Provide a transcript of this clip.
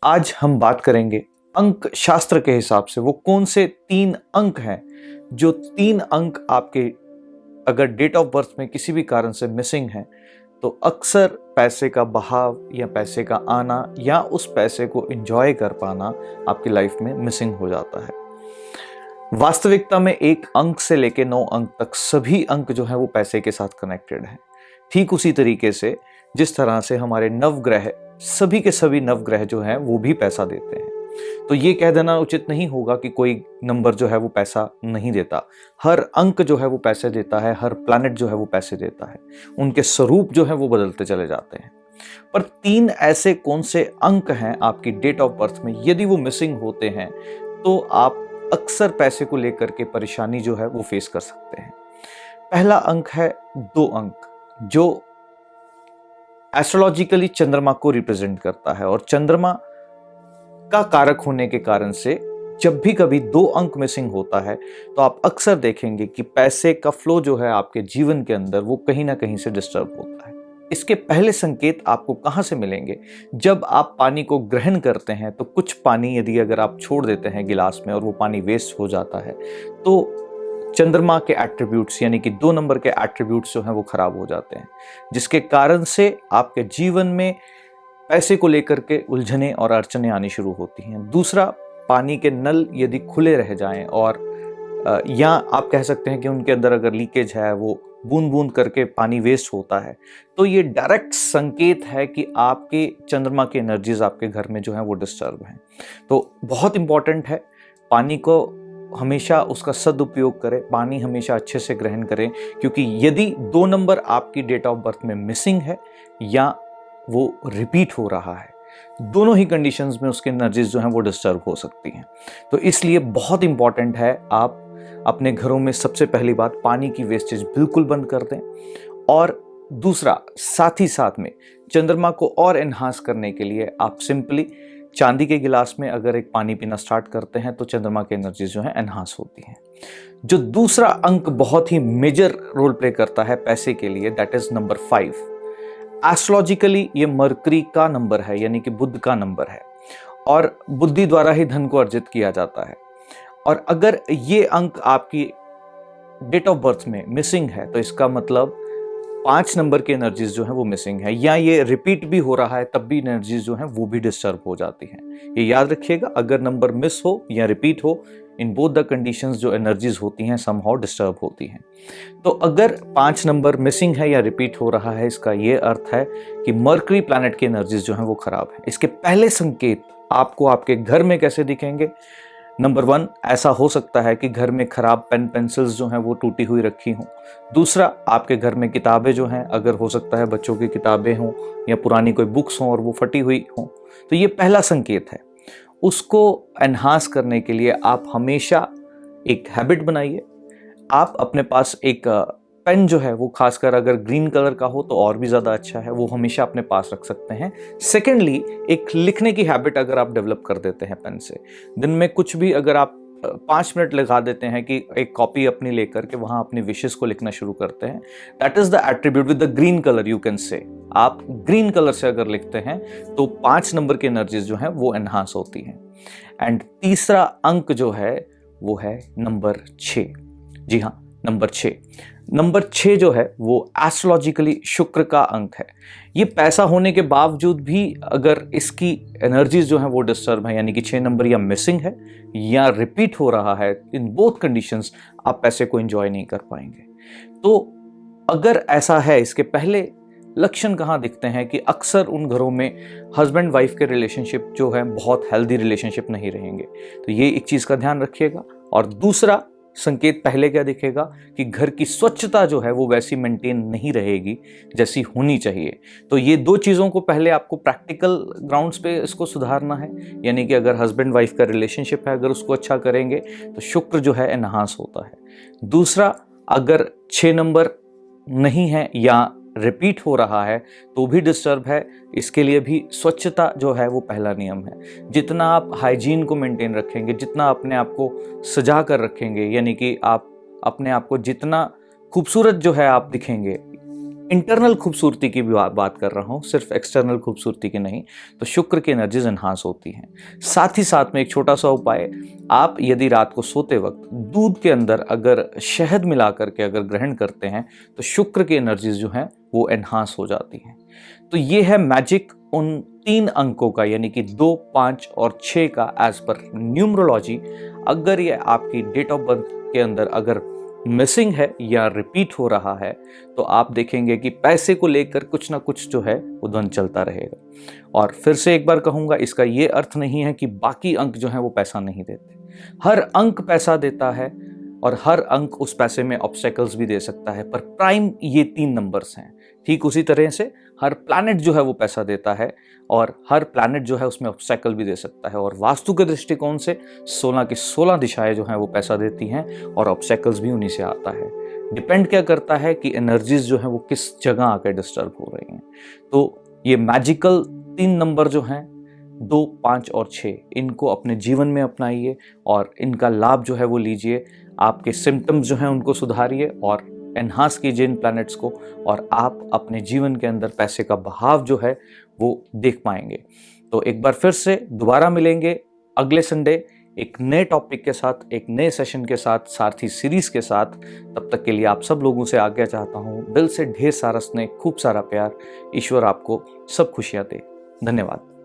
आज हम बात करेंगे अंक शास्त्र के हिसाब से वो कौन से 3 अंक हैं जो 3 अंक आपके अगर डेट ऑफ बर्थ में किसी भी कारण से मिसिंग है तो अक्सर पैसे का बहाव या पैसे का आना या उस पैसे को एंजॉय कर पाना आपकी लाइफ में मिसिंग हो जाता है। वास्तविकता में 1 अंक से लेकर 9 अंक तक सभी अंक जो है वो पैसे के साथ कनेक्टेड हैं। ठीक उसी तरीके से जिस तरह से हमारे नवग्रह सभी के सभी नवग्रह जो हैं वो भी पैसा देते हैं। तो ये कह देना उचित नहीं होगा कि कोई नंबर जो है वो पैसा नहीं देता। हर अंक जो है वो पैसे देता है, हर प्लैनेट जो है वो पैसे देता है। उनके स्वरूप जो है वो बदलते चले जाते हैं। पर 3 ऐसे कौन से अंक हैं आपकी डेट ऑफ बर्थ में, यदि वो मिसिंग होते हैं तो आप अक्सर पैसे को लेकर के परेशानी जो है वो फेस कर सकते हैं। पहला अंक है 2 अंक, जो एस्ट्रोलॉजिकली चंद्रमा को रिप्रेजेंट करता है और चंद्रमा का कारक होने के कारण से जब भी कभी 2 अंक मिसिंग होता है तो आप अक्सर देखेंगे कि पैसे का फ्लो जो है आपके जीवन के अंदर वो कहीं ना कहीं से डिस्टर्ब होता है। इसके पहले संकेत आपको कहां से मिलेंगे? जब आप पानी को ग्रहण करते हैं तो कुछ पानी यदि अगर आप छोड़ देते हैं गिलास में और वो पानी वेस्ट हो जाता है तो चंद्रमा के एट्रीब्यूट्स यानी कि 2 नंबर के एट्रीब्यूट्स जो हैं वो खराब हो जाते हैं, जिसके कारण से आपके जीवन में पैसे को लेकर के उलझने और अड़चने आनी शुरू होती हैं। दूसरा, पानी के नल यदि खुले रह जाएं और या आप कह सकते हैं कि उनके अंदर अगर लीकेज है, वो बूंद बूंद करके पानी वेस्ट होता है, तो ये डायरेक्ट संकेत है कि आपके चंद्रमा की एनर्जीज आपके घर में जो है वो डिस्टर्ब हैं। तो बहुत इंपॉर्टेंट है, पानी को हमेशा उसका सदुपयोग करें, पानी हमेशा अच्छे से ग्रहण करें, क्योंकि यदि 2 नंबर आपकी डेट ऑफ बर्थ में मिसिंग है या वो रिपीट हो रहा है, दोनों ही कंडीशंस में उसकी एनर्जीज जो हैं वो डिस्टर्ब हो सकती हैं। तो इसलिए बहुत इंपॉर्टेंट है आप अपने घरों में सबसे पहली बात पानी की वेस्टेज बिल्कुल बंद कर दें। और दूसरा, साथ ही साथ में चंद्रमा को और एनहांस करने के लिए आप सिंपली चांदी के गिलास में अगर एक पानी पीना स्टार्ट करते हैं तो चंद्रमा की एनर्जीज जो है एनहांस होती हैं। जो दूसरा अंक बहुत ही मेजर रोल प्ले करता है पैसे के लिए, दैट इज नंबर 5। एस्ट्रोलॉजिकली ये मरकरी का नंबर है, यानी कि बुध का नंबर है और बुद्धि द्वारा ही धन को अर्जित किया जाता है। और अगर ये अंक आपकी डेट ऑफ बर्थ में मिसिंग है तो इसका मतलब 5 नंबर की एनर्जीज जो है वो मिसिंग है, या ये रिपीट भी हो रहा है तब भी एनर्जीज जो है वो भी डिस्टर्ब हो जाती हैं। ये याद रखिएगा, अगर नंबर मिस हो या रिपीट हो, इन बोथ द कंडीशंस जो एनर्जीज होती हैं समहाउ डिस्टर्ब होती हैं। तो अगर 5 नंबर मिसिंग है या रिपीट हो रहा है, इसका ये अर्थ है कि मरकरी प्लैनेट की एनर्जीज जो है वो खराब है। इसके पहले संकेत आपको आपके घर में कैसे दिखेंगे? नंबर 1, ऐसा हो सकता है कि घर में खराब पेन पेंसिल्स जो हैं वो टूटी हुई रखी हों। दूसरा, आपके घर में किताबें जो हैं, अगर हो सकता है बच्चों की किताबें हों या पुरानी कोई बुक्स हों और वो फटी हुई हों, तो ये पहला संकेत है। उसको एनहांस करने के लिए आप हमेशा एक हैबिट बनाइए। आप अपने पास एक पेन जो है वो खासकर अगर ग्रीन कलर का हो तो और भी ज़्यादा अच्छा है, वो हमेशा अपने पास रख सकते हैं। सेकेंडली, एक लिखने की हैबिट अगर आप डेवलप कर देते हैं पेन से, दिन में कुछ भी अगर आप 5 मिनट लगा देते हैं कि एक कॉपी अपनी लेकर के वहाँ अपनी विशेस को लिखना शुरू करते हैं, that is the attribute with the green colour, you can say. आप ग्रीन कलर से अगर लिखते हैं तो 5 नंबर की एनर्जीज जो हैं वो एनहांस होती हैं। एंड तीसरा अंक जो है वो है नंबर 6। जी हाँ, नंबर 6। नंबर 6 जो है वो एस्ट्रोलॉजिकली शुक्र का अंक है। ये पैसा होने के बावजूद भी अगर इसकी एनर्जीज जो हैं वो डिस्टर्ब है, यानी कि 6 नंबर या मिसिंग है या रिपीट हो रहा है, इन बोथ कंडीशंस आप पैसे को एंजॉय नहीं कर पाएंगे। तो अगर ऐसा है, इसके पहले लक्षण कहाँ दिखते हैं कि अक्सर उन घरों में हस्बैंड वाइफ के रिलेशनशिप जो है बहुत हेल्दी रिलेशनशिप नहीं रहेंगे। तो ये एक चीज़ का ध्यान रखिएगा। और दूसरा संकेत पहले क्या दिखेगा कि घर की स्वच्छता जो है वो वैसी मेंटेन नहीं रहेगी जैसी होनी चाहिए। तो ये 2 चीज़ों को पहले आपको प्रैक्टिकल ग्राउंड्स पे इसको सुधारना है, यानी कि अगर हस्बैंड वाइफ का रिलेशनशिप है, अगर उसको अच्छा करेंगे तो शुक्र जो है एनहांस होता है। दूसरा, अगर 6 नंबर नहीं है या रिपीट हो रहा है तो भी डिस्टर्ब है, इसके लिए भी स्वच्छता जो है वो पहला नियम है। जितना आप हाइजीन को मेंटेन रखेंगे, जितना अपने आप को सजा कर रखेंगे, यानी कि आप अपने आप को जितना खूबसूरत जो है आप दिखेंगे, इंटरनल खूबसूरती की भी बात कर रहा हूँ, सिर्फ एक्सटर्नल खूबसूरती की नहीं। तो शुक्र की एनर्जीज एनहांस होती हैं। साथ ही साथ में एक छोटा सा उपाय, आप यदि रात को सोते वक्त दूध के अंदर अगर शहद मिला करके अगर ग्रहण करते हैं तो शुक्र की एनर्जीज जो हैं वो एनहांस हो जाती हैं। तो ये है मैजिक उन 3 अंकों का, यानी कि 2, 5 और 6 का एज पर न्यूमरोलॉजी। अगर ये आपकी डेट ऑफ बर्थ के अंदर अगर मिसिंग है या रिपीट हो रहा है तो आप देखेंगे कि पैसे को लेकर कुछ ना कुछ जो है वो द्वंद चलता रहेगा। और फिर से एक बार कहूंगा, इसका ये अर्थ नहीं है कि बाकी अंक जो है वो पैसा नहीं देते। हर अंक पैसा देता है और हर अंक उस पैसे में ऑब्स्टेकल्स भी दे सकता है, पर प्राइम ये 3 नंबर्स हैं। ठीक उसी तरह से हर प्लैनेट जो है वो पैसा देता है और हर प्लैनेट जो है उसमें ऑब्स्टेकल भी दे सकता है। और वास्तु के दृष्टिकोण से 16 की 16 दिशाएं जो हैं वो पैसा देती हैं और ऑब्स्टेकल्स भी उन्हीं से आता है। डिपेंड क्या करता है कि एनर्जीज जो है वो किस जगह आकर डिस्टर्ब हो रही हैं। तो ये मैजिकल 3 नंबर जो हैं 2, 5 और 6, इनको अपने जीवन में अपनाइए और इनका लाभ जो है वो लीजिए। आपके सिम्टम्स जो हैं उनको सुधारिए और एनहांस कीजिए इन प्लैनेट्स को, और आप अपने जीवन के अंदर पैसे का बहाव जो है वो देख पाएंगे। तो एक बार फिर से दोबारा मिलेंगे अगले संडे एक नए टॉपिक के साथ, एक नए सेशन के साथ, सारथी सीरीज के साथ। तब तक के लिए आप सब लोगों से आज्ञा चाहता हूँ। दिल से ढेर सारा स्नेह, खूब सारा प्यार। ईश्वर आपको सब खुशियाँ दे। धन्यवाद।